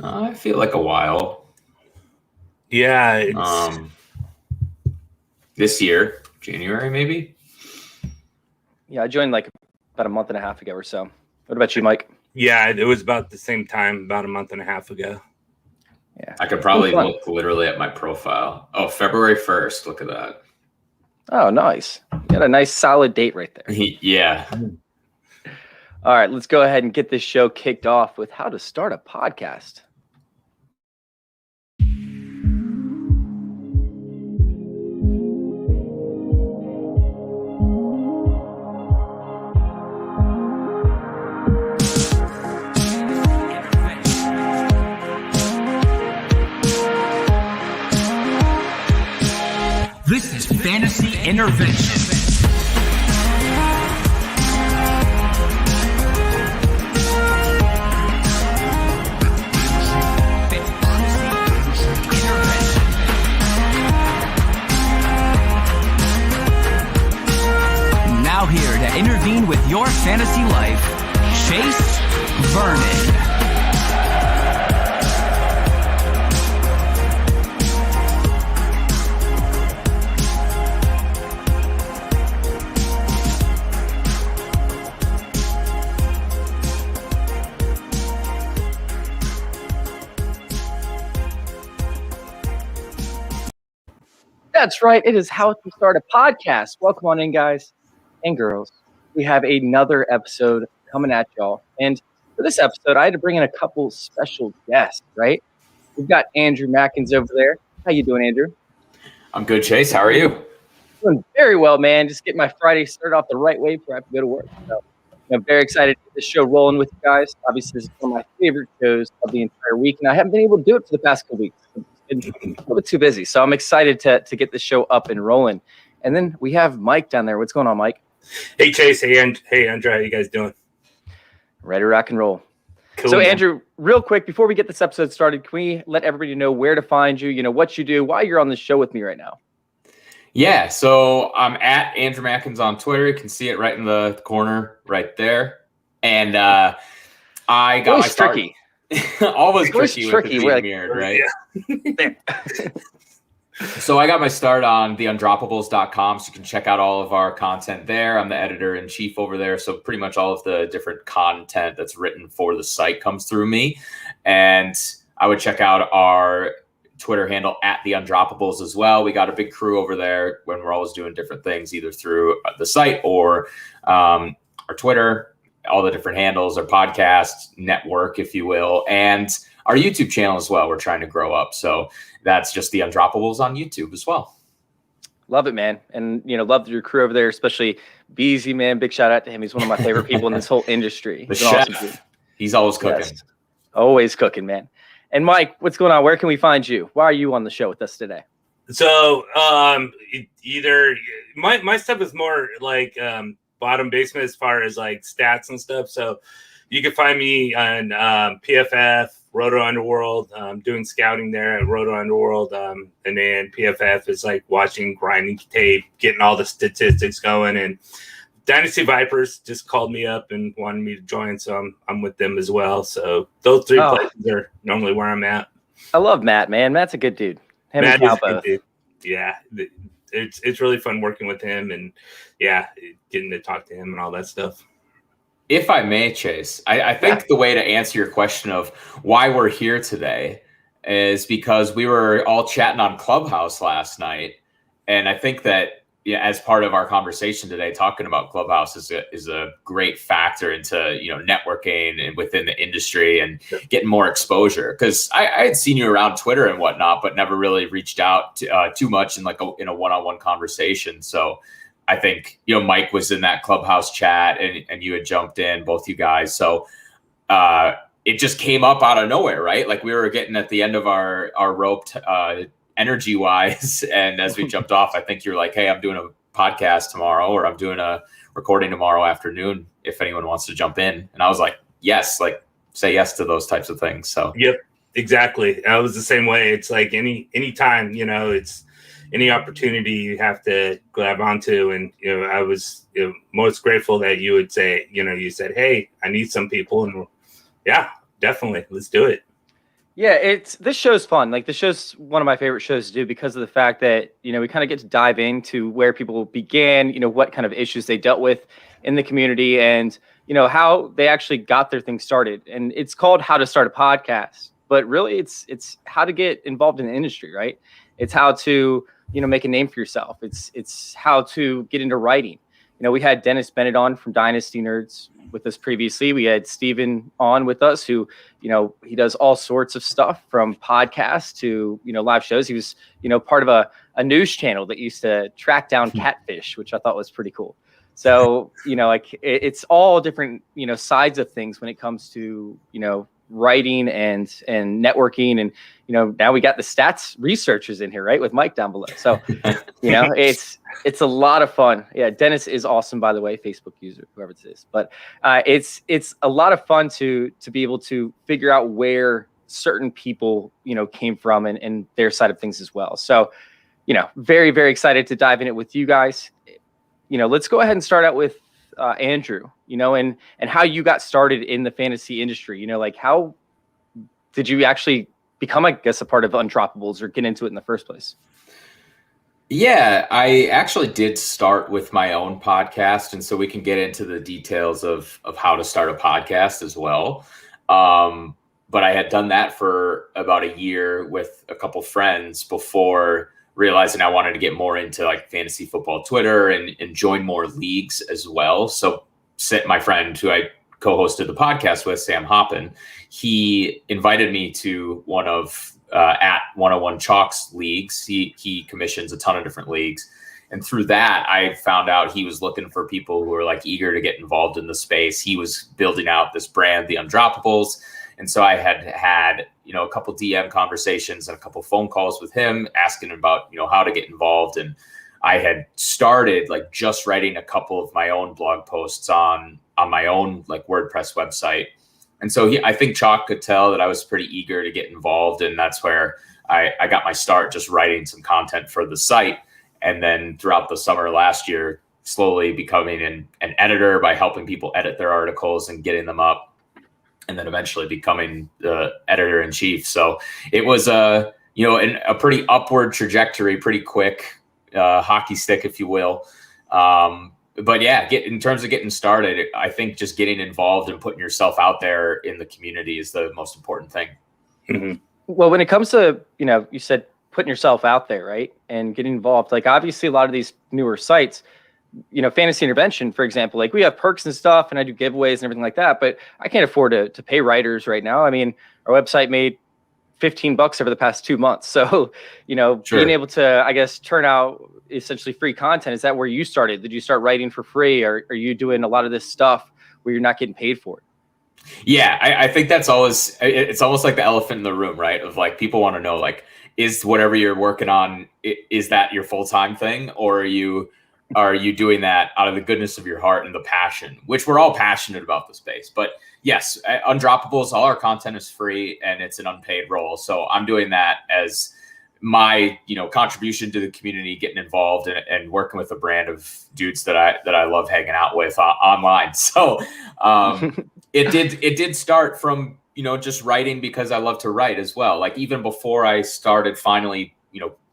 I feel like a while. Yeah, it's this year, January maybe. Yeah, I joined like about a month and a half ago or so. What about you, Mike? Yeah, it was about the same time, about a month and a half ago. Yeah, I could probably look literally at my profile. Oh, February 1st. Look at that. Oh, nice. You got a nice solid date right there. Yeah. All right, let's go ahead and get this show kicked off with how to start a podcast. This is Fantasy Intervention. Now here to intervene with your fantasy life, Chase Vernon. That's right. It is how to start a podcast. Welcome on in, guys and girls. We have another episode coming at y'all. And for this episode, I had to bring in a couple special guests, right? We've got Andrew Mackens over there. How you doing, Andrew? I'm good, Chase. How are you? Doing very well, man. Just getting my Friday started off the right way before I have to go to work. So I'm very excited to get this show rolling with you guys. Obviously, this is one of my favorite shows of the entire week, and I haven't been able to do it for the past couple weeks. Been a little bit too busy. So I'm excited to get the show up and rolling. And then we have Mike down there. What's going on, Mike? Hey, Chase. Hey, Andrew. How you guys doing? Ready to rock and roll. Cool, so, man. Andrew, real quick, before we get this episode started, can we let everybody know where to find you, what you do, why you're on the show with me right now? Yeah, so I'm at Andrew Mackens on Twitter. You can see it right in the corner right there. And I got always my start. Tricky. Always Always tricky tricky. with We're it like, being mirrored, right? Yeah. So I got my start on theundroppables.com, so you can check out all of our content there. I'm the editor-in-chief over there, so pretty much all of the different content that's written for the site comes through me. And I would check out our Twitter handle at theundroppables as well. We got a big crew over there when we're always doing different things, either through the site or our Twitter, all the different handles, our podcast network, if you will, and our YouTube channel as well. We're trying to grow up. So that's just the Undroppables on YouTube as well. Love it, man. And, love your crew over there, especially Beezy, man. Big shout out to him. He's one of my favorite people in this whole industry. The chef. Awesome, he's always cooking. Yes. Always cooking, man. And Mike, what's going on? Where can we find you? Why are you on the show with us today? So either my stuff is more like bottom basement as far as like stats and stuff. So you can find me on PFF, Roto Underworld, doing scouting there at Roto Underworld. And then PFF is like watching grinding tape, getting all the statistics going. And Dynasty Vipers just called me up and wanted me to join. So I'm with them as well. So those three places are normally where I'm at. I love Matt, man. Matt's a good dude. Matt is a good dude. Yeah. It's really fun working with him and getting to talk to him and all that stuff. If I may, Chase, I think the way to answer your question of why we're here today is because we were all chatting on Clubhouse last night. And I think that as part of our conversation today, talking about Clubhouse is a great factor into, networking and within the industry and getting more exposure. Because I had seen you around Twitter and whatnot, but never really reached out too much in a one-on-one conversation. So I think, Mike was in that Clubhouse chat and you had jumped in, both you guys. So it just came up out of nowhere, right? Like we were getting at the end of our rope energy wise. And as we jumped off, I think you're like, hey, I'm doing a podcast tomorrow, or I'm doing a recording tomorrow afternoon if anyone wants to jump in. And I was like, yes, like say yes to those types of things. So yep, exactly. I was the same way. It's like any time, it's any opportunity you have to grab onto. And, I was most grateful that you would say, you said, hey, I need some people. And yeah, definitely. Let's do it. Yeah, this show's fun. Like, this show's one of my favorite shows to do because of the fact that, we kind of get to dive into where people began, what kind of issues they dealt with in the community, and, how they actually got their thing started. And it's called How to Start a Podcast, but really it's how to get involved in the industry, right? It's how to, make a name for yourself. It's how to get into writing. We had Dennis Bennett on from Dynasty Nerds with us previously. We had Steven on with us, who, he does all sorts of stuff from podcasts to, live shows. He was, part of a news channel that used to track down catfish, which I thought was pretty cool. So, it's all different, sides of things when it comes to, writing and networking. And, now we got the stats researchers in here, right, with Mike down below. So, it's a lot of fun. Yeah, Dennis is awesome, by the way, Facebook user, whoever it is. But it's a lot of fun to be able to figure out where certain people, came from and their side of things as well. So, very, very excited to dive in it with you guys. Let's go ahead and start out with Andrew, and how you got started in the fantasy industry. Like, how did you actually become, I guess, a part of Undroppables or get into it in the first place? Yeah, I actually did start with my own podcast, and so we can get into the details of how to start a podcast as well. But I had done that for about a year with a couple friends before realizing I wanted to get more into like fantasy football Twitter and join more leagues as well. So my friend who I co-hosted the podcast with, Sam Hoppin, he invited me to one of at 101 Chalk's leagues. He commissions a ton of different leagues. And through that, I found out he was looking for people who were like eager to get involved in the space. He was building out this brand, the Undroppables. And so I had a couple DM conversations and a couple phone calls with him asking about, how to get involved. And I had started like just writing a couple of my own blog posts on my own like WordPress website. And so I think Chalk could tell that I was pretty eager to get involved. And that's where I got my start, just writing some content for the site. And then throughout the summer last year, slowly becoming an editor by helping people edit their articles and getting them up. And then eventually becoming the editor in chief. So it was a pretty upward trajectory, pretty quick hockey stick, if you will. But yeah, in terms of getting started, I think just getting involved and putting yourself out there in the community is the most important thing. Mm-hmm. Well, when it comes to, you said putting yourself out there, right, and getting involved, like obviously a lot of these newer sites, Fantasy Intervention, for example, like we have perks and stuff and I do giveaways and everything like that, but I can't afford to pay writers right now. I mean, our website made $15 over the past 2 months. So, Sure. Being able to, I guess, turn out essentially free content, is that where you started? Did you start writing for free, or are you doing a lot of this stuff where you're not getting paid for it? Yeah, I think it's almost like the elephant in the room, right? Of like, people want to know, like, is whatever you're working on, is that your full-time thing? Or are you doing that out of the goodness of your heart and the passion, which we're all passionate about the space? But yes, Undroppables, all our content is free and it's an unpaid role. So I'm doing that as my, contribution to the community, getting involved and working with a brand of dudes that I love hanging out with online. So it did start from, just writing because I love to write as well. Like even before I started finally,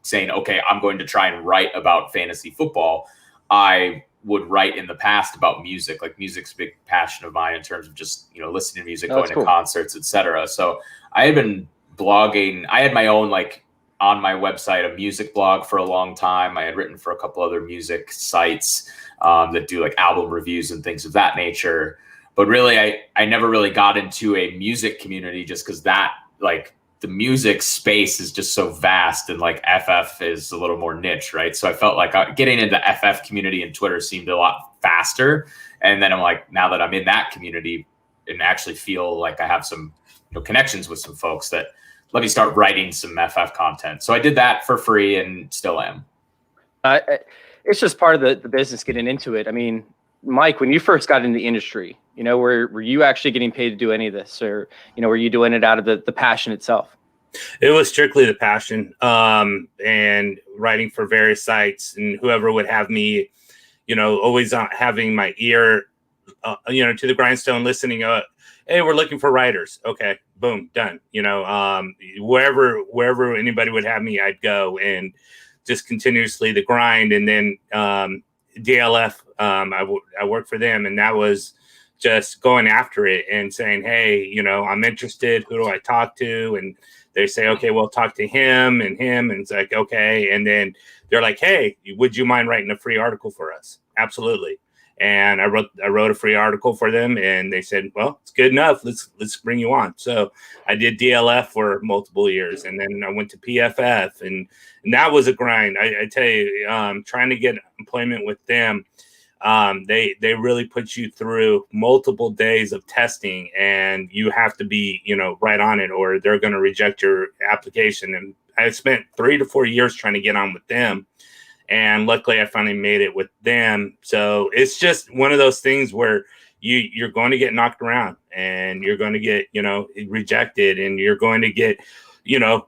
saying, okay, I'm going to try and write about fantasy football, I would write in the past about music. Like music's a big passion of mine in terms of just, listening to music, going to concerts, etc. So I had been blogging. I had my own, like on my website, a music blog for a long time. I had written for a couple other music sites that do like album reviews and things of that nature. But really, I never really got into a music community just because that like the music space is just so vast and like FF is a little more niche, right? So I felt like getting into FF community and Twitter seemed a lot faster. And then I'm like, now that I'm in that community and actually feel like I have some connections with some folks, that let me start writing some FF content. So I did that for free and still am. It's just part of the business, getting into it. I mean, Mike, when you first got into the industry, were you actually getting paid to do any of this, or, were you doing it out of the passion itself? It was strictly the passion, and writing for various sites, and whoever would have me, always having my ear, to the grindstone, listening hey, we're looking for writers. Okay, boom, done. Wherever anybody would have me, I'd go, and just continuously the grind. And then DLF, I worked for them, and that was just going after it and saying, hey, I'm interested. Who do I talk to? And they say, okay, well, talk to him. And it's like, okay. And then they're like, hey, would you mind writing a free article for us? Absolutely. And I wrote a free article for them, and they said, well, it's good enough. Let's bring you on. So I did DLF for multiple years, and then I went to PFF, and that was a grind. I tell you, trying to get employment with them, they really put you through multiple days of testing, and you have to be, right on it, or they're going to reject your application. And I spent 3 to 4 years trying to get on with them. And luckily, I finally made it with them. So it's just one of those things where you're going to get knocked around, and you're going to get, rejected, and you're going to get,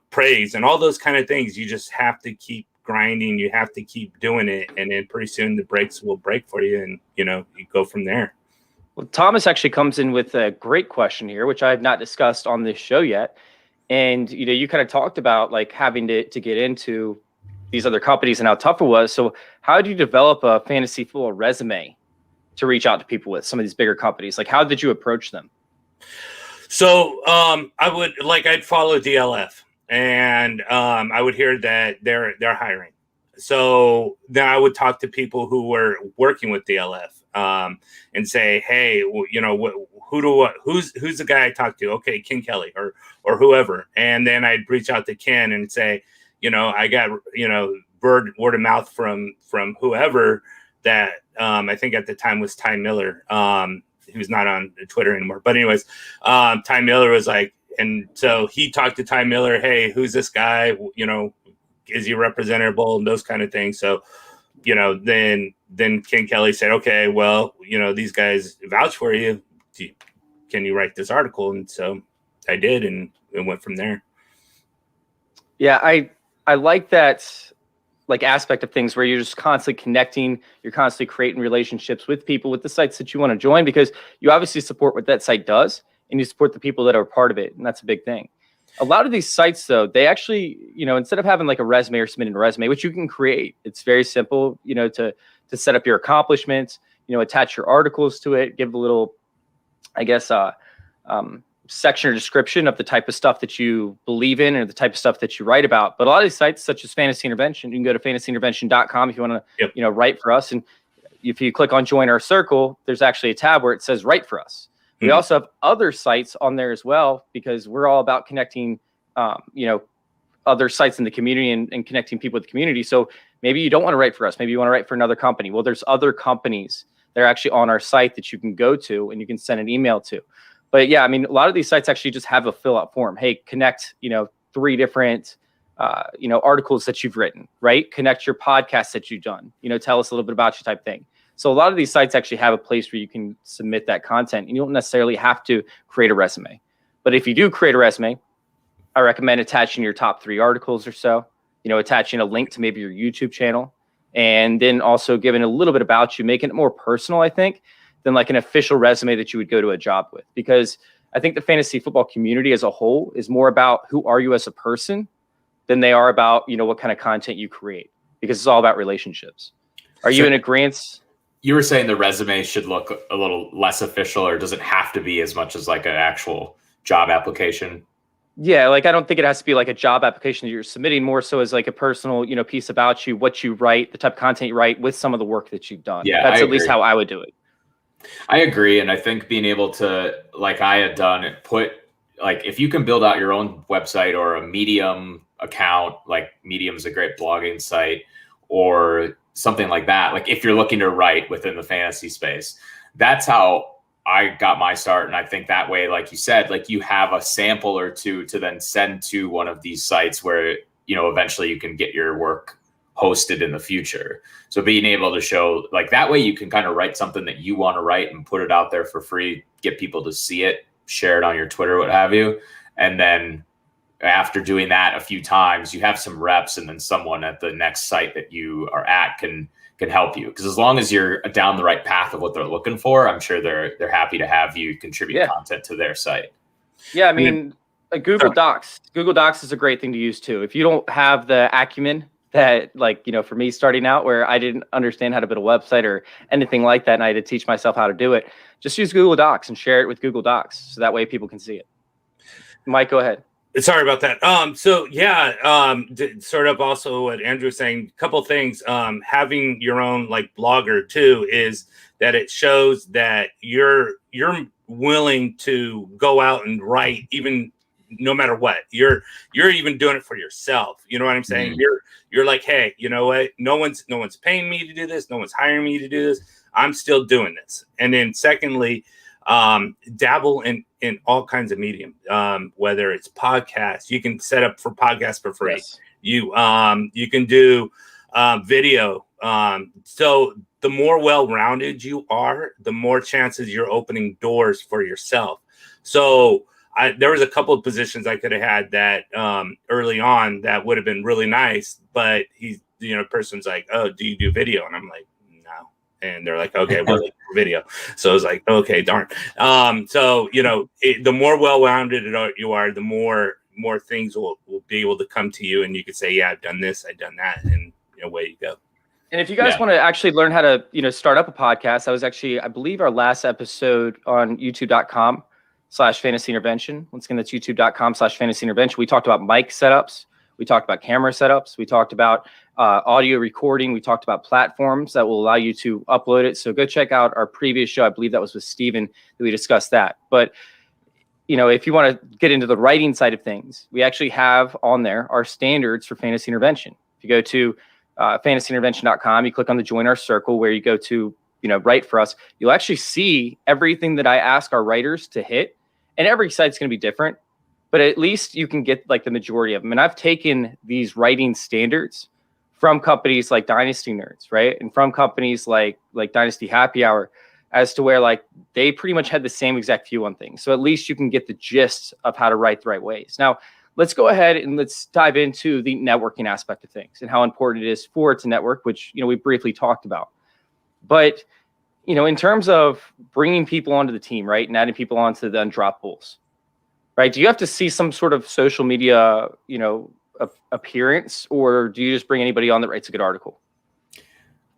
praise and all those kind of things. You just have to keep grinding. You have to keep doing it. And then pretty soon the brakes will break for you, and, you go from there. Well, Thomas actually comes in with a great question here, which I have not discussed on this show yet. And, you kind of talked about like having to get into these other companies and how tough it was. So how do you develop a fantasy football resume to reach out to people with some of these bigger companies? Like, how did you approach them? So I'd follow DLF, and I would hear that they're hiring. So then I would talk to people who were working with DLF and say, hey, who's the guy I talked to? Okay, Ken Kelly or whoever. And then I'd reach out to Ken and say, I got, word of mouth from whoever that I think at the time was Ty Miller, who's not on Twitter anymore. But anyways, Ty Miller was like, and so he talked to Ty Miller, hey, who's this guy? Is he representable, and those kind of things. So, then Ken Kelly said, okay, well, these guys vouch for you. Can you write this article? And so I did, and it went from there. Yeah, I like that aspect of things where you're just constantly connecting, you're constantly creating relationships with people, with the sites that you want to join, because you obviously support what that site does, and you support the people that are part of it. And that's a big thing. A lot of these sites, though, they actually, instead of having like a resume or submitting a resume, which you can create, it's very simple, to set up your accomplishments, attach your articles to it, give a little, I guess, section or description of the type of stuff that you believe in or the type of stuff that you write about. But a lot of these sites, such as Fantasy Intervention, you can go to fantasyintervention.com if you want to, write for us. And if you click on Join Our Circle, there's actually a tab where it says Write for Us. We also have other sites on there as well, because we're all about connecting, other sites in the community and connecting people with the community. So maybe you don't want to write for us. Maybe you want to write for another company. Well, there's other companies that are actually on our site that you can go to and you can send an email to. But yeah, I mean, a lot of these sites actually just have a fill out form. Hey, connect, 3 different, articles that you've written, right? Connect your podcasts that you've done, tell us a little bit about you type thing. So a lot of these sites actually have a place where you can submit that content, and you don't necessarily have to create a resume. But if you do create a resume, I recommend attaching your top 3 articles or so, attaching a link to maybe your YouTube channel, and then also giving a little bit about you, making it more personal, I think, than like an official resume that you would go to a job with. Because I think the fantasy football community as a whole is more about who are you as a person than they are about, what kind of content you create, because it's all about relationships. Are you in agreement? You were saying the resume should look a little less official, or does it have to be as much as like an actual job application? Yeah, like I don't think it has to be like a job application that you're submitting, more so as like a personal, piece about you, what you write, the type of content you write with some of the work that you've done. Yeah, that's at least how I would do it. I agree. And I think being able to, like I had done, if you can build out your own website or a Medium account, like Medium is a great blogging site, or something like that. Like if you're looking to write within the fantasy space, that's how I got my start. And I think that way, like you said, like you have a sample or two to then send to one of these sites where, eventually you can get your work hosted in the future. So being able to show, like, that way you can kind of write something that you want to write and put it out there for free, get people to see it, share it on your Twitter, what have you. And then after doing that a few times, you have some reps, and then someone at the next site that you are at can can help you. Because as long as you're down the right path of what they're looking for, I'm sure they're happy to have you contribute content to their site. Yeah, I mean, Google Docs. Google Docs is a great thing to use too. If you don't have the acumen that, like, you know, for me starting out where I didn't understand how to build a website or anything like that, and I had to teach myself how to do it, just use Google Docs and share it with Google Docs so that way people can see it. Mike, go ahead. Sorry about that. Sort of also what Andrew was saying, a couple things. Having your own like blogger too is that it shows that you're willing to go out and write, even no matter what. You're even doing it for yourself. You know what I'm saying? Mm-hmm. You're like, hey, you know what? No one's paying me to do this. No one's hiring me to do this. I'm still doing this. And then secondly, dabble in all kinds of medium, whether it's podcasts. You can set up for podcasts for free. Yes. You can do video. So the more well-rounded you are, the more chances you're opening doors for yourself. So there was a couple of positions I could have had that early on that would have been really nice, but person's like, oh, do you do video? And I'm like, no. And they're like, okay, we're like video. So I was like, okay, darn. The more well-rounded you are, the more things will be able to come to you, and you could say, yeah, I've done this, I've done that, and away you go. And if you guys want to actually learn how to, start up a podcast, I believe our last episode on youtube.com/fantasy intervention. Once again, that's youtube.com/fantasy intervention. We talked about mic setups. We talked about camera setups. We talked about audio recording. We talked about platforms that will allow you to upload it. So go check out our previous show. I believe that was with Steven that we discussed that. But, if you want to get into the writing side of things, we actually have on there our standards for fantasy intervention. If you go to fantasyintervention.com, you click on the join our circle where you go to, write for us, you'll actually see everything that I ask our writers to hit. And every site's going to be different, but at least you can get like the majority of them. And I've taken these writing standards from companies like Dynasty Nerds, right? And from companies like Dynasty Happy Hour, as to where like they pretty much had the same exact view on things. So at least you can get the gist of how to write the right ways. Now, let's go ahead and let's dive into the networking aspect of things and how important it is for it to network, which, we briefly talked about. But, in terms of bringing people onto the team, right, and adding people onto the undroppables, right, do you have to see some sort of social media, appearance, or do you just bring anybody on that writes a good article?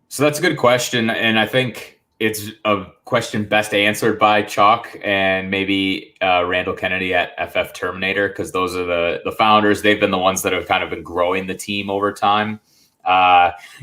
So that's a good question. And I think it's a question best answered by Chalk and maybe Randall Kennedy at FF Terminator, because those are the founders. They've been the ones that have kind of been growing the team over time.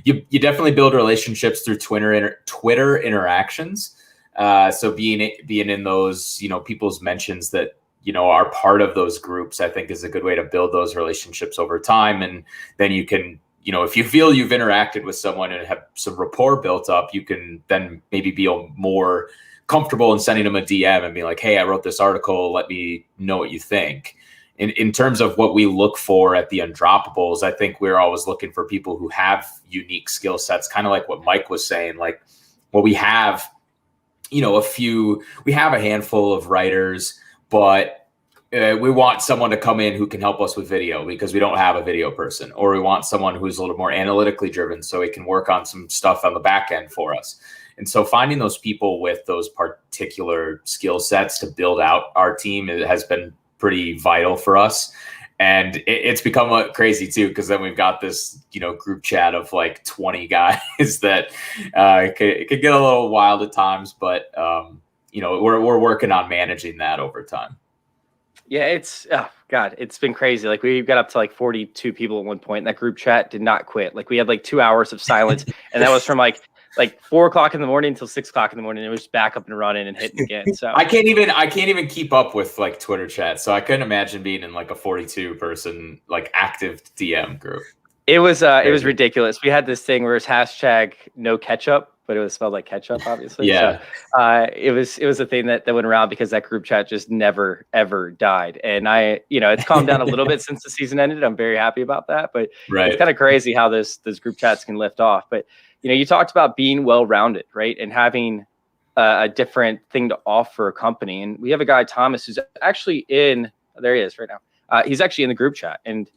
You definitely build relationships through Twitter interactions. So being in those, people's mentions that, are part of those groups, I think is a good way to build those relationships over time. And then you can, if you feel you've interacted with someone and have some rapport built up, you can then maybe be more comfortable in sending them a DM and be like, hey, I wrote this article. Let me know what you think. In terms of what we look for at the Undroppables, I think we're always looking for people who have unique skill sets, kind of like what Mike was saying. Like, well, we have, we have a handful of writers, but we want someone to come in who can help us with video because we don't have a video person, or we want someone who's a little more analytically driven so he can work on some stuff on the back end for us. And so finding those people with those particular skill sets to build out our team has been pretty vital for us. And it's become crazy too, because then we've got this, group chat of like 20 guys that it could get a little wild at times, but we're working on managing that over time. Yeah, it's been crazy. Like we got up to like 42 people at one point, and that group chat did not quit. Like we had like 2 hours of silence, and that was from like 4 o'clock in the morning until 6 o'clock in the morning. It was back up and running and hitting again. So I can't even keep up with like Twitter chat. So I couldn't imagine being in like a 42 person like active DM group. It was ridiculous. We had this thing where it's hashtag no ketchup, but it was spelled like ketchup, obviously. Yeah. So, it was a thing that went around because that group chat just never ever died. And it's calmed down a little bit since the season ended. I'm very happy about that. But It's kind of crazy how those group chats can lift off. But you talked about being well-rounded, right? And having a different thing to offer a company. And we have a guy, Thomas, who's actually there he is right now. He's actually in the group chat. And,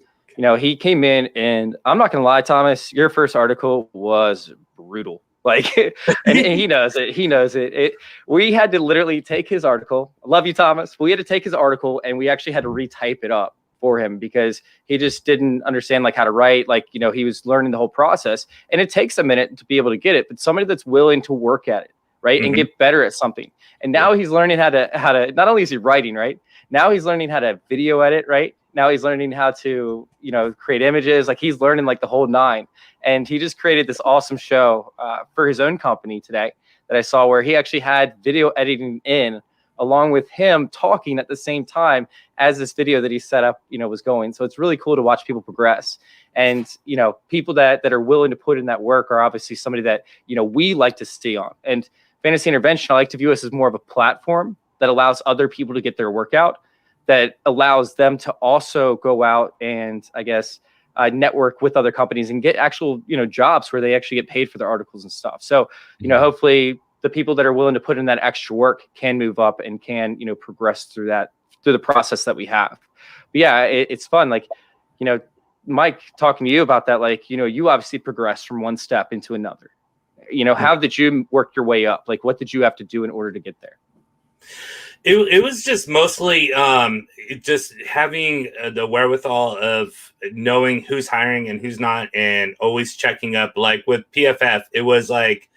he came in, and I'm not going to lie, Thomas, your first article was brutal. Like, and he knows it. He knows it. We had to literally take his article. I love you, Thomas. We had to take his article and we actually had to retype it up for him because he just didn't understand like how to write. Like, you know, he was learning the whole process, and it takes a minute to be able to get it. But somebody that's willing to work at it, right, and get better at something. And now he's learning how to. Not only is he writing, right, now he's learning how to video edit, right. Now he's learning how to, you know, create images. Like, he's learning like the whole nine. And he just created this awesome show for his own company today that I saw, where he actually had video editing in along with him talking at the same time as this video that he set up, you know, was going. So it's really cool to watch people progress. And, you know, people that are willing to put in that work are obviously somebody that, you know, we like to see on. And Fantasy Intervention, I like to view us as more of a platform that allows other people to get their workout, that allows them to also go out and, I guess, network with other companies and get actual, you know, jobs where they actually get paid for their articles and stuff. So, you know, hopefully the people that are willing to put in that extra work can move up and can, you know, progress through the process that we have. But yeah, it's fun. Like, you know, Mike, talking to you about that, like, you know, you obviously progressed from one step into another. You know, how did you work your way up? Like, what did you have to do in order to get there? It was just mostly just having the wherewithal of knowing who's hiring and who's not, and always checking up. Like with PFF, it was like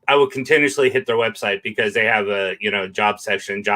I would continuously hit their website because they have a, you know, job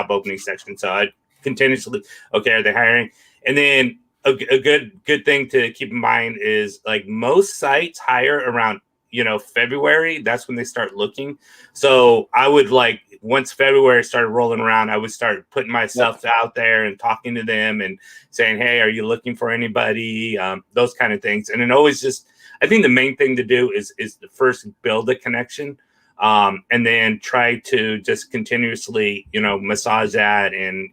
opening section. So I'd continuously, okay, are they hiring? And then a good thing to keep in mind is like most sites hire around, you know, February. That's when they start looking. So I would, like, once February started rolling around, I would start putting myself out there and talking to them and saying, hey, are you looking for anybody? Those kind of things. And then always just, I think the main thing to do is to first build a connection, and then try to just continuously, you know, massage that and,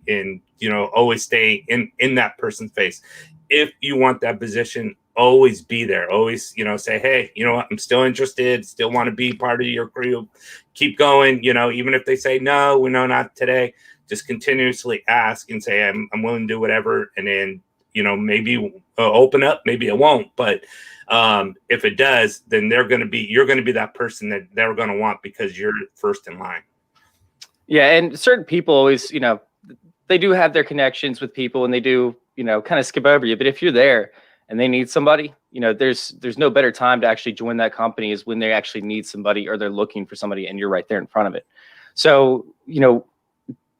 you know, always stay in that person's face. If you want that position, always be there. Always, you know, say, hey, you know what, I'm still interested, still want to be part of your crew. Keep going, you know, even if they say, no, we know not today, just continuously ask and say, I'm willing to do whatever. And then, you know, maybe open up, maybe it won't. But if it does, then you're going to be that person that they're going to want because you're first in line. Yeah. And certain people always, you know, they do have their connections with people and they do, you know, kind of skip over you. But if you're there and they need somebody, you know, there's no better time to actually join that company is when they actually need somebody or they're looking for somebody and you're right there in front of it. So, you know,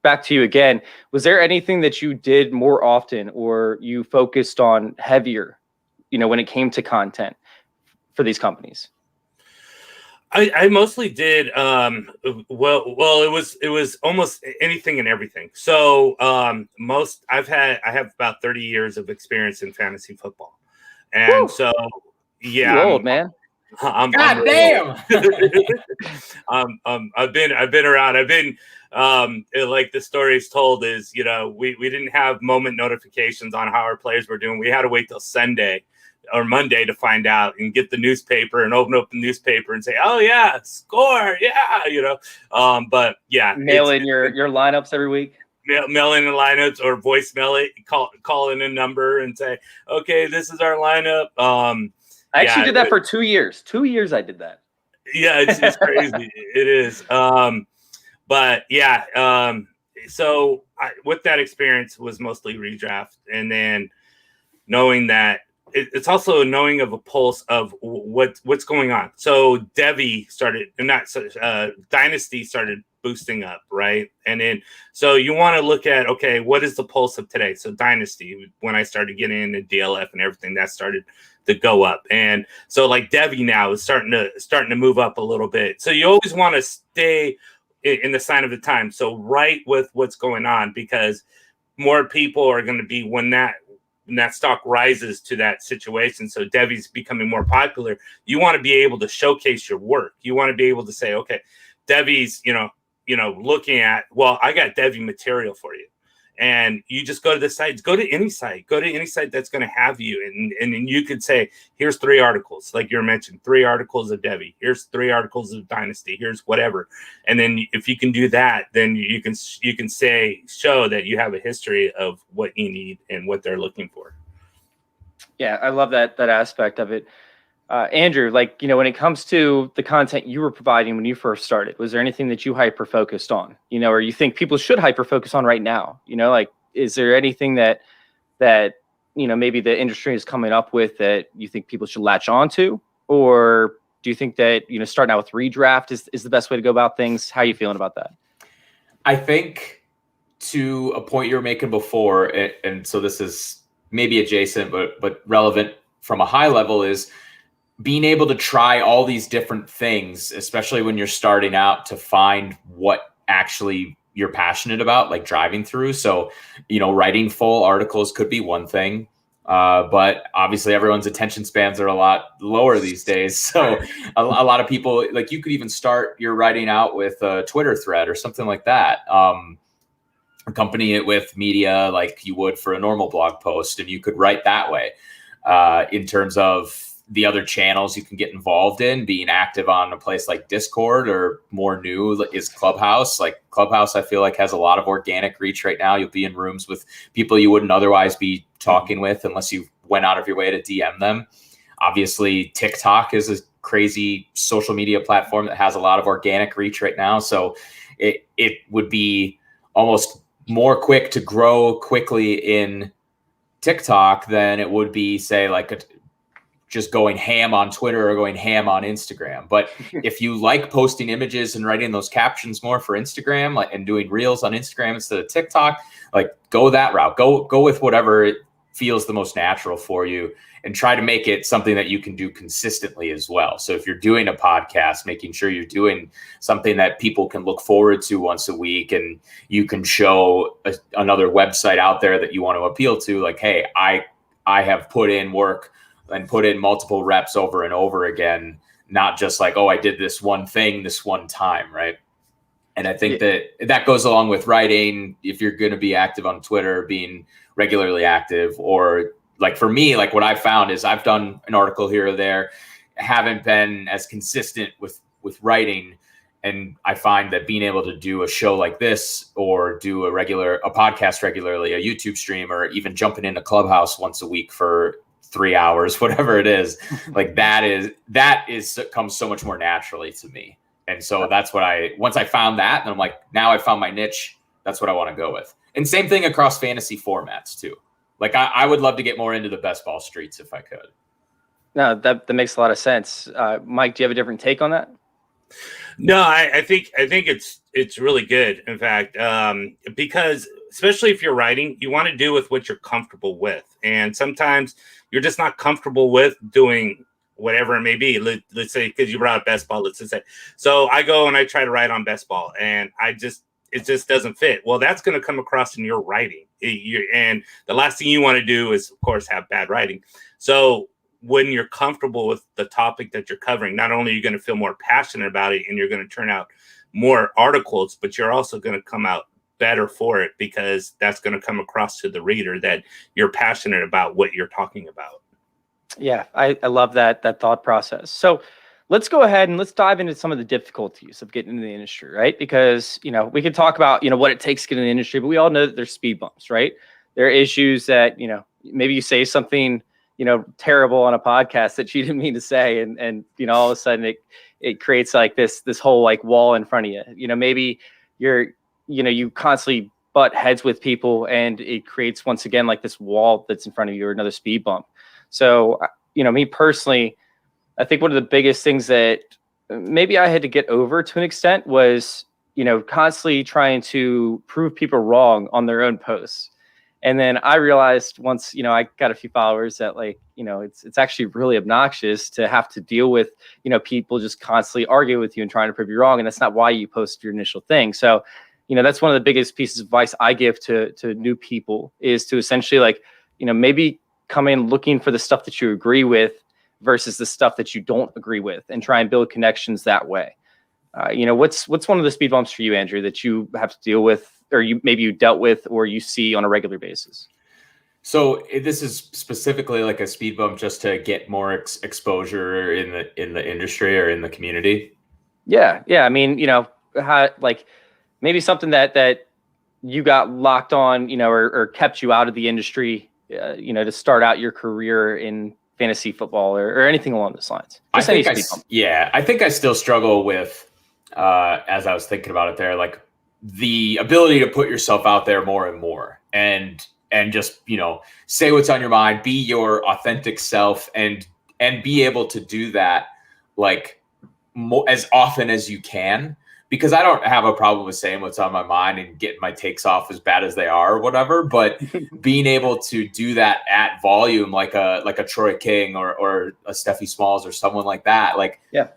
back to you again, was there anything that you did more often or you focused on heavier, you know, when it came to content for these companies? I mostly did well it was almost anything and everything. So I have about 30 years of experience in fantasy football. And Woo! So yeah, you're old, man. God damn. I've been around. I've been like the story is told is, you know, we didn't have moment notifications on how our players were doing. We had to wait till Sunday or Monday to find out and get the newspaper and open up the newspaper and say, oh yeah, score. Yeah. You know, but yeah. Mail in your lineups every week. Mail in the lineups or voicemail it, call in a number and say, okay, this is our lineup. I actually did that for 2 years. 2 years I did that. Yeah, it's crazy. It is. But yeah, so with that experience was mostly redraft, and then knowing that it's also a knowing of a pulse of what's going on. So Devi started, and not Dynasty started boosting up, right? And then so you want to look at, okay, what is the pulse of today? So Dynasty, when I started getting into DLF and everything, that started to go up. And so like Devi now is starting to move up a little bit. So you always want to stay in the sign of the time. So right with what's going on, because more people are going to be when that stock rises to that situation. So Devi's becoming more popular. You want to be able to showcase your work. You want to be able to say, okay, Devi's, you know, looking at, well, I got Devi material for you. And you just go to the sites, go to any site that's going to have you. And you could say, here's 3 articles, like you mentioned, 3 articles of Devi. Here's 3 articles of Dynasty. Here's whatever. And then if you can do that, then you can show that you have a history of what you need and what they're looking for. Yeah, I love that aspect of it. Andrew, like, when it comes to the content you were providing when you first started, was there anything that you hyper focused on, or you think people should hyper focus on right now? Like, is there anything that maybe the industry is coming up with that you think people should latch on to? Or do you think that, starting out with redraft is the best way to go about things? How are you feeling about that? I think to a point you were making before, and so this is maybe adjacent, but relevant from a high level, is being able to try all these different things, especially when you're starting out, to find what actually you're passionate about, like driving through. So, writing full articles could be one thing. But obviously everyone's attention spans are a lot lower these days. So a lot of people, like, you could even start your writing out with a Twitter thread or something like that. Accompany it with media like you would for a normal blog post, and you could write that way. In terms of the other channels you can get involved in, being active on a place like Discord, or more new is Clubhouse. Like Clubhouse, I feel like has a lot of organic reach right now. You'll be in rooms with people you wouldn't otherwise be talking with unless you went out of your way to DM them. Obviously, TikTok is a crazy social media platform that has a lot of organic reach right now. So it would be almost more quick to grow quickly in TikTok than it would be, say, like just going ham on Twitter or going ham on Instagram. But if you like posting images and writing those captions more for Instagram, like, and doing reels on Instagram instead of TikTok, like, go that route. Go with whatever it feels the most natural for you, and try to make it something that you can do consistently as well. So if you're doing a podcast, making sure you're doing something that people can look forward to once a week, and you can show another website out there that you want to appeal to, like, hey, I have put in work and put in multiple reps over and over again, not just like, oh, I did this one thing this one time, right? And I think that goes along with writing. If you're going to be active on Twitter, being regularly active, or like for me, like what I've found is I've done an article here or there, haven't been as consistent with writing. And I find that being able to do a show like this, or do a podcast regularly, a YouTube stream, or even jumping into Clubhouse once a week for 3 hours, whatever it is, like that comes so much more naturally to me. And so that's what once I found that, and I'm like, now I found my niche, that's what I want to go with. And same thing across fantasy formats too. Like I would love to get more into the best ball streets if I could. No, that makes a lot of sense. Mike, do you have a different take on that? No, I think it's really good. In fact, because especially if you're writing, you want to do with what you're comfortable with, and sometimes you're just not comfortable with doing whatever it may be. Let's say, because you brought up best ball, let's just say. So I go and I try to write on best ball, and it just doesn't fit. Well, that's going to come across in your writing, and the last thing you want to do is, of course, have bad writing. So when you're comfortable with the topic that you're covering, not only are you going to feel more passionate about it, and you're going to turn out more articles, but you're also going to come out better for it, because that's going to come across to the reader that you're passionate about what you're talking about. Yeah, I love that thought process. So let's go ahead and let's dive into some of the difficulties of getting into the industry, right? Because, we could talk about, what it takes to get in the industry, but we all know that there's speed bumps, right? There are issues that, maybe you say something, terrible on a podcast that you didn't mean to say. And all of a sudden it creates like this whole like wall in front of you. Maybe you constantly butt heads with people, and it creates, once again, like this wall that's in front of you, or another speed bump. So, me personally, I think one of the biggest things that maybe I had to get over to an extent was, constantly trying to prove people wrong on their own posts. And then I realized once, I got a few followers that, like, it's actually really obnoxious to have to deal with, people just constantly arguing with you and trying to prove you wrong. And that's not why you post your initial thing. So, that's one of the biggest pieces of advice I give to new people, is to essentially, like, maybe come in looking for the stuff that you agree with versus the stuff that you don't agree with, and try and build connections that way. What's one of the speed bumps for you, Andrew, that you have to deal with, or you dealt with, or you see on a regular basis? So this is specifically like a speed bump just to get more exposure in the industry or in the community. Yeah. I mean, like maybe something that you got locked on, or kept you out of the industry, to start out your career in fantasy football or anything along those lines? Just I think I still struggle with, as I was thinking about it there, like the ability to put yourself out there more and more and just, say what's on your mind, be your authentic self and be able to do that like as often as you can, because I don't have a problem with saying what's on my mind and getting my takes off as bad as they are or whatever, but being able to do that at volume, like a Troy King or a Steffi Smalls or someone like that. Like, yeah,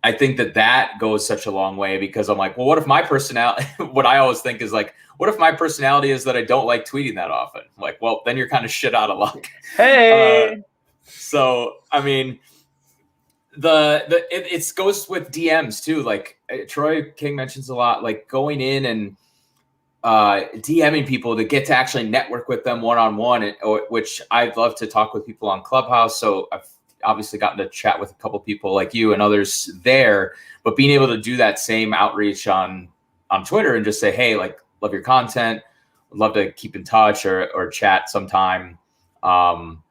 I think that goes such a long way, because I'm like, well, what if my personality, what I always think is like, what if my personality is that I don't like tweeting that often? I'm like, well, then you're kind of shit out of luck. Hey. So, I mean, it goes with DMs too. Like Troy King mentions a lot, like going in and DMing people to get to actually network with them one-on-one, which I'd love to talk with people on Clubhouse. So I've obviously gotten to chat with a couple people like you and others there, but being able to do that same outreach on Twitter and just say, hey, like, love your content, would love to keep in touch or chat sometime. Adam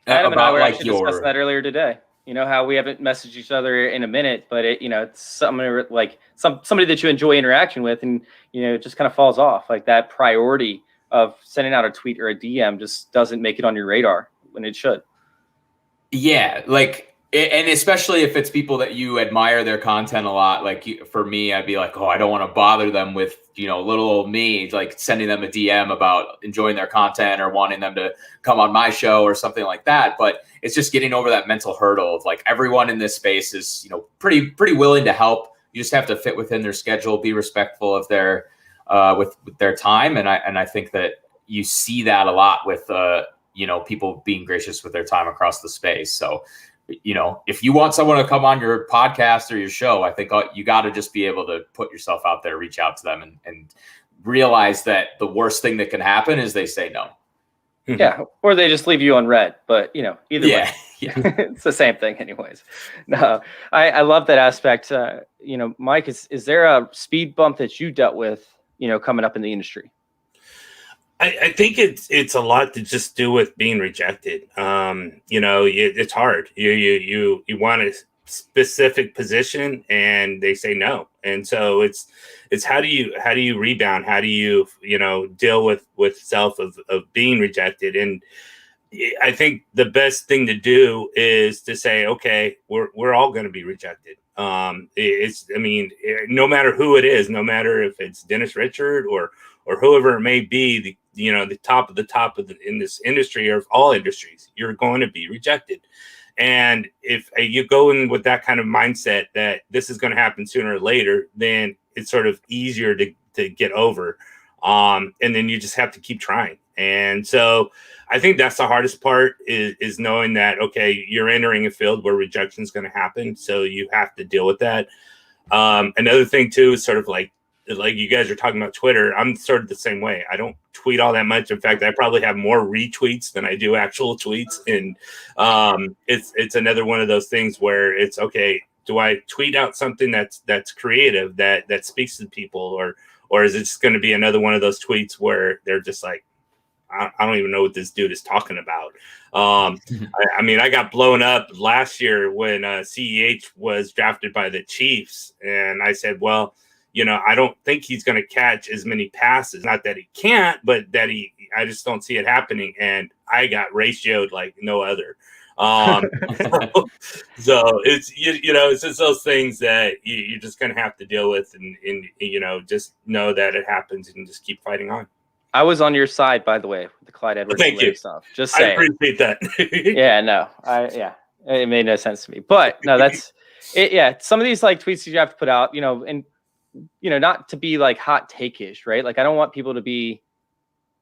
and I were actually discussing that earlier today. You know how we haven't messaged each other in a minute, but it's something like somebody that you enjoy interaction with, and it just kind of falls off. Like that priority of sending out a tweet or a DM just doesn't make it on your radar when it should. Yeah, and especially if it's people that you admire their content a lot. Like for me, I'd be like, oh, I don't want to bother them with little old me, like sending them a DM about enjoying their content or wanting them to come on my show or something like that. But it's just getting over that mental hurdle of like everyone in this space is pretty willing to help. You just have to fit within their schedule, be respectful of their with their time, and I think that you see that a lot with people being gracious with their time across the space. So, if you want someone to come on your podcast or your show, I think you got to just be able to put yourself out there, reach out to them and realize that the worst thing that can happen is they say no. Yeah. Or they just leave you on red, but either way, it's the same thing anyways. No, I love that aspect. Mike, is there a speed bump that you dealt with, coming up in the industry? I think it's a lot to just do with being rejected. It's hard. You want a specific position and they say no, and so it's how do you rebound? How do you deal with self of being rejected? And I think the best thing to do is to say, okay, we're all going to be rejected. No matter who it is, no matter if it's Dennis Richard or whoever it may be, the top of in this industry or of all industries, you're going to be rejected. And if you go in with that kind of mindset that this is going to happen sooner or later, then it's sort of easier to get over. And then you just have to keep trying. And so I think that's the hardest part is knowing that, okay, you're entering a field where rejection is going to happen. So you have to deal with that. Another thing too is sort of like you guys are talking about Twitter. I'm sort of the same way. I don't tweet all that much. In fact, I probably have more retweets than I do actual tweets. And it's another one of those things where it's okay. Do I tweet out something that's creative that speaks to people, or is it just going to be another one of those tweets where they're just like, I don't even know what this dude is talking about. I got blown up last year when CEH was drafted by the Chiefs, and I said, well, I don't think he's going to catch as many passes. Not that he can't, but that I just don't see it happening. And I got ratioed like no other. So it's, it's just those things that you're just going to have to deal with and just know that it happens and just keep fighting on. I was on your side, by the way, with the Clyde Edwards stuff. Just saying. I appreciate that. Yeah, no. It made no sense to me. But no, that's it. Yeah. Some of these like tweets that you have to put out, and not to be like hot take-ish, right? Like I don't want people to be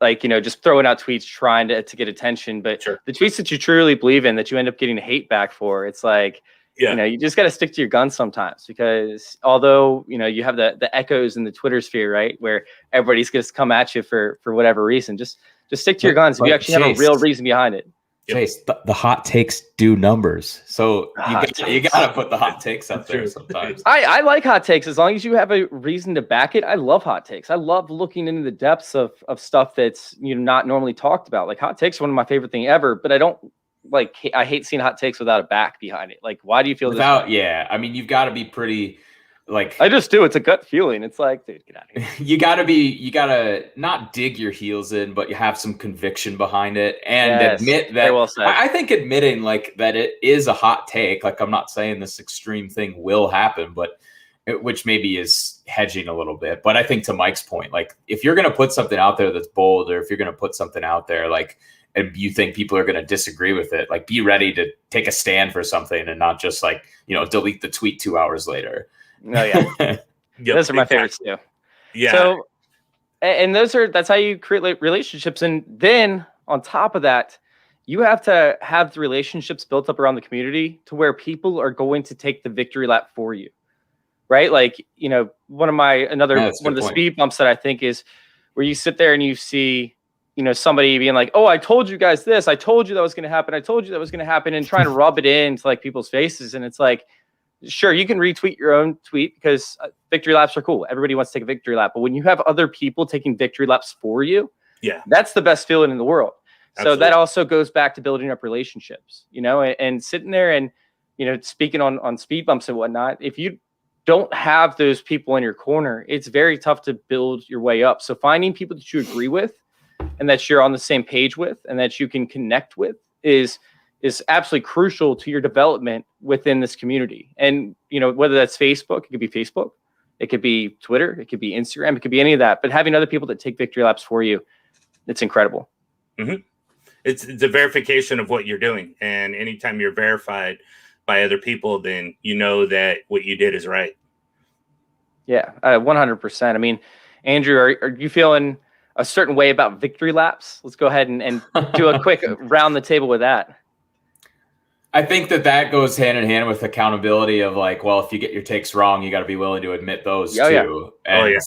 like, just throwing out tweets trying to get attention, but sure. The tweets that you truly believe in that you end up getting hate back for, it's like, you just got to stick to your guns sometimes, because although, you have the echoes in the Twitter sphere, right, where everybody's going to come at you for whatever reason, just stick to your guns if you actually have a real reason behind it. Chase, the hot takes do numbers, so you gotta put the hot takes up there sometimes. I like hot takes as long as you have a reason to back it. I love hot takes. I love looking into the depths of stuff that's not normally talked about. Like hot takes are one of my favorite things ever, but I don't like, I hate seeing hot takes without a back behind it. Like, why do you feel this way? Yeah, I mean, you've got to be pretty, like, I just do. It's a gut feeling. It's like, dude, get out of here. you gotta not dig your heels in, but you have some conviction behind it and Yes, admit that. very well said. I think admitting like that it is a hot take. Like, I'm not saying this extreme thing will happen, but which maybe is hedging a little bit. But I think to Mike's point, like, if you're gonna put something out there that's bold, or if you're gonna put something out there like, and you think people are gonna disagree with it, like, be ready to take a stand for something and not just like, delete the tweet 2 hours later. Oh yeah. Yep, Those are my favorites too. Yeah. So, and that's how you create relationships. And then on top of that, you have to have the relationships built up around the community to where people are going to take the victory lap for you. Right. Like, one of the speed bumps that I think is where you sit there and you see, somebody being like, oh, I told you guys this. I told you that was going to happen. I told you that was going to happen, and trying to rub it into like people's faces. And it's like, sure, you can retweet your own tweet because victory laps are cool. Everybody wants to take a victory lap. But when you have other people taking victory laps for you, that's the best feeling in the world. Absolutely. So that also goes back to building up relationships, and sitting there and, speaking on speed bumps and whatnot. If you don't have those people in your corner, it's very tough to build your way up. So finding people that you agree with and that you're on the same page with and that you can connect with is absolutely crucial to your development within this community. And, whether that's Facebook, it could be Facebook, it could be Twitter, it could be Instagram, it could be any of that. But having other people that take victory laps for you, it's incredible. Mm-hmm. It's a verification of what you're doing. And anytime you're verified by other people, then you know that what you did is right. Yeah, 100%. I mean, Andrew, are you feeling a certain way about victory laps? Let's go ahead and do a quick round the table with that. I think that goes hand in hand with accountability of like, well, if you get your takes wrong, you got to be willing to admit those too. Yeah.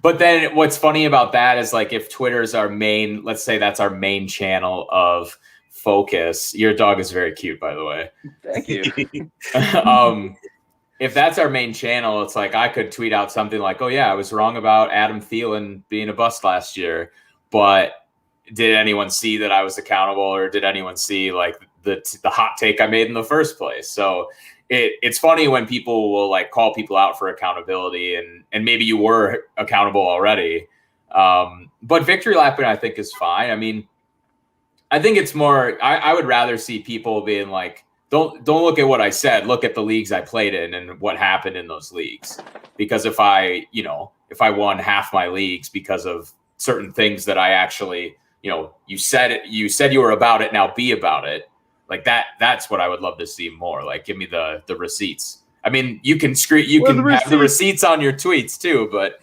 But then what's funny about that is like, if Twitter's our main, let's say that's our main channel of focus. Your dog is very cute, by the way. Thank you. If that's our main channel, it's like I could tweet out something like, oh yeah, I was wrong about Adam Thielen being a bust last year, but did anyone see that I was accountable, or did anyone see like the hot take I made in the first place? So it's funny when people will like call people out for accountability, and maybe you were accountable already. But victory lapping, I think, is fine. I mean, I think it's more, I would rather see people being like, don't look at what I said, look at the leagues I played in and what happened in those leagues. Because if I won half my leagues because of certain things that I actually, you said you were about it, now be about it. Like that's what I would love to see more. Like, give me the receipts. I mean, you can have the receipts on your tweets too, but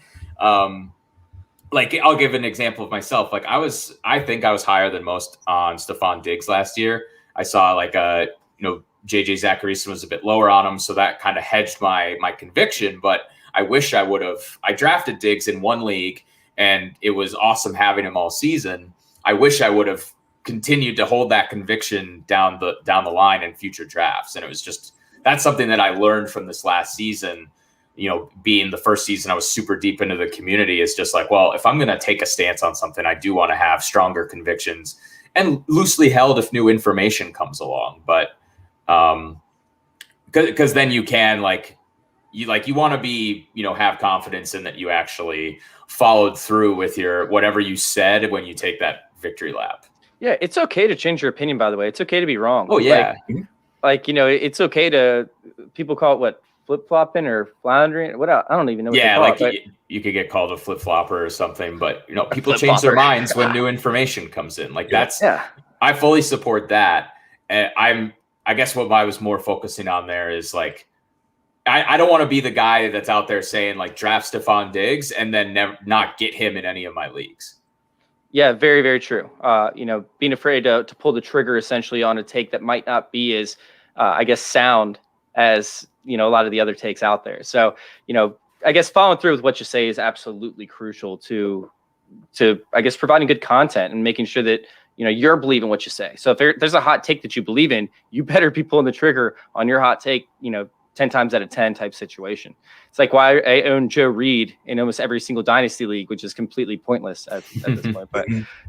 like, I'll give an example of myself. Like, I think I was higher than most on Stephon Diggs last year. I saw like JJ Zacharyson was a bit lower on him, so that kind of hedged my conviction. But I wish I would have. I drafted Diggs in one league, and it was awesome having him all season. I wish I would have continued to hold that conviction down the line in future drafts. And it was just, that's something that I learned from this last season. Being the first season I was super deep into the community, is just like, well, if I'm going to take a stance on something, I do want to have stronger convictions and loosely held if new information comes along. But because then you can you want to be, have confidence in that you actually followed through with your whatever you said when you take that victory lap. Yeah, it's okay to change your opinion, by the way. It's okay to be wrong. Oh, yeah. It's okay to, people call it what, flip-flopping or floundering? What else? I don't even know what they call it. You could get called a flip-flopper or something, but, people change their minds when new information comes in. Like, I fully support that. And I guess what I was more focusing on there is like, I don't want to be the guy that's out there saying like, draft Stephon Diggs and then not get him in any of my leagues. Yeah, very, very true. Being afraid to pull the trigger essentially on a take that might not be as, sound as, a lot of the other takes out there. So, I guess following through with what you say is absolutely crucial to providing good content and making sure that, you're believing what you say. So if there's a hot take that you believe in, you better be pulling the trigger on your hot take, 10 times out of 10 type situation. It's like why I own Joe Reed in almost every single dynasty league, which is completely pointless at this point. But,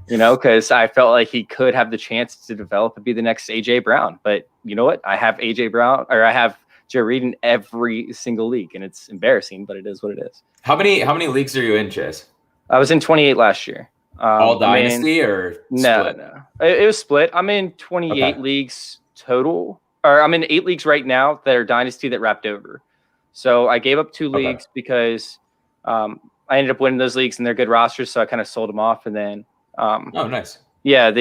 because I felt like he could have the chance to develop and be the next AJ Brown. But you know what? I have AJ Brown, or I have Joe Reed in every single league, and it's embarrassing, but it is what it is. How many leagues are you in, Chase? I was in 28 last year. All dynasty or split? No. It was split. I'm in 28 leagues total. Or I'm in 8 leagues right now that are dynasty that wrapped over. So I gave up 2 leagues because I ended up winning those leagues and they're good rosters. So I kind of sold them off. And then, oh, nice. Yeah,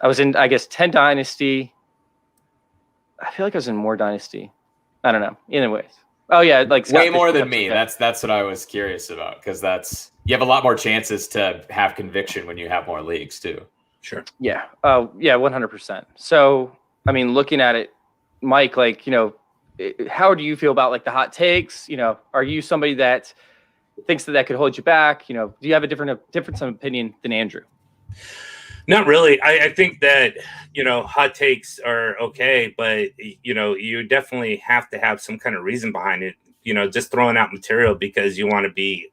I was in, I guess, 10 dynasty. I feel like I was in more dynasty. I don't know. Anyways. Oh yeah, like way more than me. That's what I was curious about, because you have a lot more chances to have conviction when you have more leagues too. Sure. Yeah. Yeah, 100%. So, I mean, looking at it, Mike, like, how do you feel about like the hot takes? Are you somebody that thinks that could hold you back? Do you have a difference of opinion than Andrew? Not really. I think that, hot takes are okay, but, you definitely have to have some kind of reason behind it. Just throwing out material because you want to be,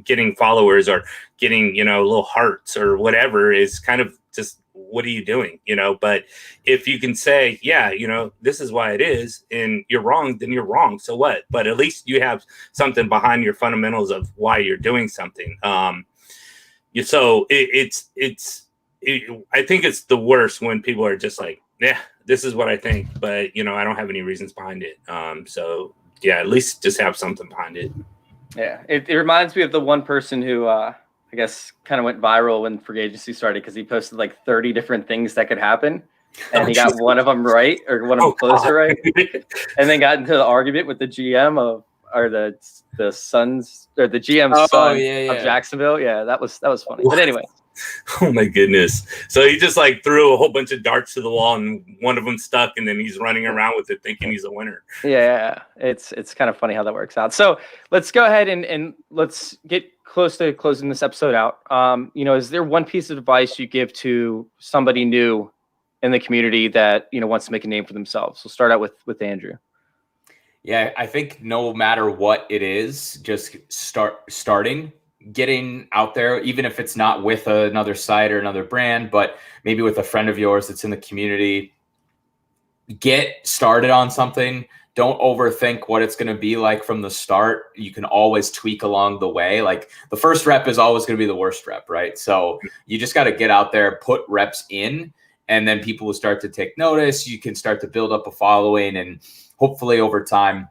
getting followers or getting, little hearts or whatever is kind of just, what are you doing? But if you can say, yeah, this is why it is, and you're wrong, then you're wrong. So what? But at least you have something behind your fundamentals of why you're doing something. So I think it's the worst when people are just like, yeah, this is what I think, but I don't have any reasons behind it. So yeah, at least just have something behind it. Yeah, it reminds me of the one person who I guess kind of went viral when free agency started because he posted like 30 different things that could happen, and he got one of them right, or one of them close to right, and then got into the argument with the GM or the Suns, or the GM's son of Jacksonville. Yeah, that was funny. But anyway. Oh my goodness. So he just like threw a whole bunch of darts to the wall and one of them stuck, and then he's running around with it thinking he's a winner. Yeah. It's kind of funny how that works out. So let's go ahead and let's get close to closing this episode out. Is there one piece of advice you give to somebody new in the community that, wants to make a name for themselves? We'll start out with Andrew. Yeah, I think no matter what it is, just starting, getting out there, even if it's not with another site or another brand, but maybe with a friend of yours that's in the community. Get started on something. Don't overthink what it's going to be like from the start. You can always tweak along the way. Like the first rep is always going to be the worst rep, right? So you just got to get out there, put reps in, and then people will start to take notice. You can start to build up a following, and hopefully over time,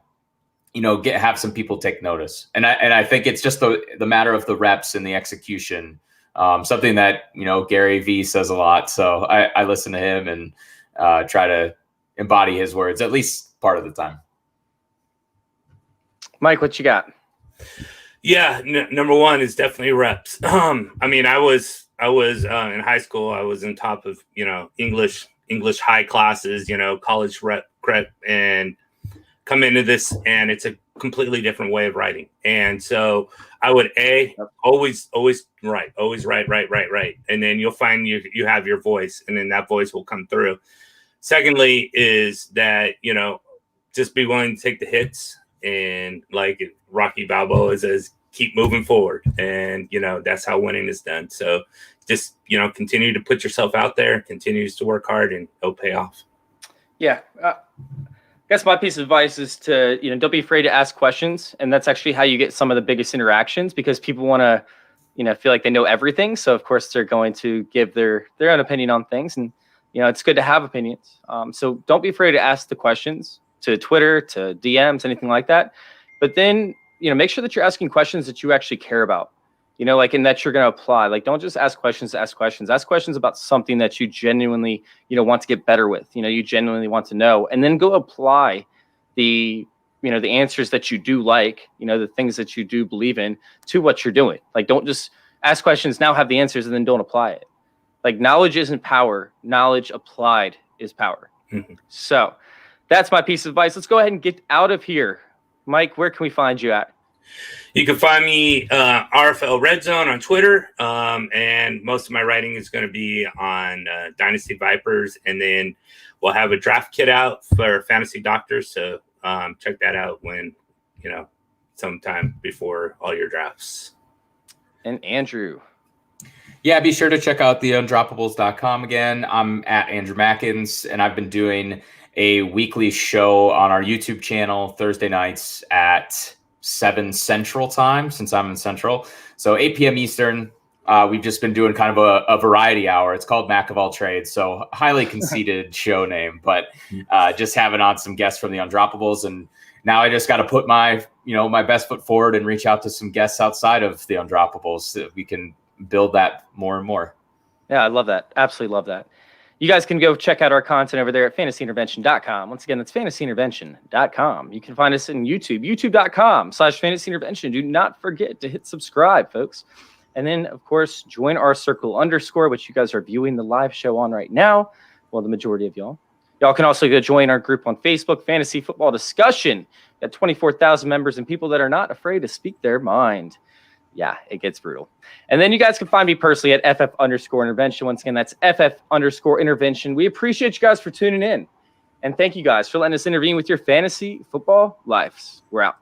have some people take notice. And I think it's just the matter of the reps and the execution. Something that, Gary V says a lot. So I listen to him and try to embody his words at least part of the time. Mike, what you got? Yeah. Number one is definitely reps. I was in high school. I was in top of, English high classes, college rep, and come into this, and it's a completely different way of writing. And so I would always write. And then you'll find you have your voice, and then that voice will come through. Secondly is that, just be willing to take the hits, and like Rocky Balboa says, keep moving forward. And, that's how winning is done. So just, continue to put yourself out there, continues to work hard, and it'll pay off. Yeah. I guess my piece of advice is to, don't be afraid to ask questions. And that's actually how you get some of the biggest interactions, because people want to, feel like they know everything. So of course they're going to give their own opinion on things, and, it's good to have opinions. So don't be afraid to ask the questions to Twitter, to DMs, anything like that. But then, make sure that you're asking questions that you actually care about, and that you're going to apply. Like, don't just ask questions to ask questions. Ask questions about something that you genuinely, want to get better with, you genuinely want to know, and then go apply the answers that you do like, the things that you do believe in to what you're doing. Like, don't just ask questions, now have the answers, and then don't apply it. Like, knowledge isn't power. Knowledge applied is power. Mm-hmm. So that's my piece of advice. Let's go ahead and get out of here. Mike, where can we find you at? You can find me RFL Red Zone on Twitter, and most of my writing is going to be on Dynasty Vipers, and then we'll have a draft kit out for fantasy doctors. So check that out when, sometime before all your drafts. And Andrew. Yeah, be sure to check out theundroppables.com again. I'm at Andrew Mackens, and I've been doing a weekly show on our YouTube channel Thursday nights at 7 Central time, since I'm in Central. So 8 p.m. Eastern. We've just been doing kind of a variety hour. It's called Mac of all trades, so highly conceited show name, but just having on some guests from the Undroppables. And now I just got to put my best foot forward and reach out to some guests outside of the Undroppables so that we can build that more and more. Yeah, I love that. Absolutely love that. You guys can go check out our content over there at fantasyintervention.com. Once again, that's fantasyintervention.com. You can find us in YouTube, youtube.com/fantasyintervention. Do not forget to hit subscribe, folks. And then, of course, join our Circle _, which you guys are viewing the live show on right now. Well, the majority of y'all. Y'all can also go join our group on Facebook, Fantasy Football Discussion. Got 24,000 members and people that are not afraid to speak their mind. Yeah, it gets brutal. And then you guys can find me personally at FF_intervention. Once again, that's FF_intervention. We appreciate you guys for tuning in. And thank you guys for letting us intervene with your fantasy football lives. We're out.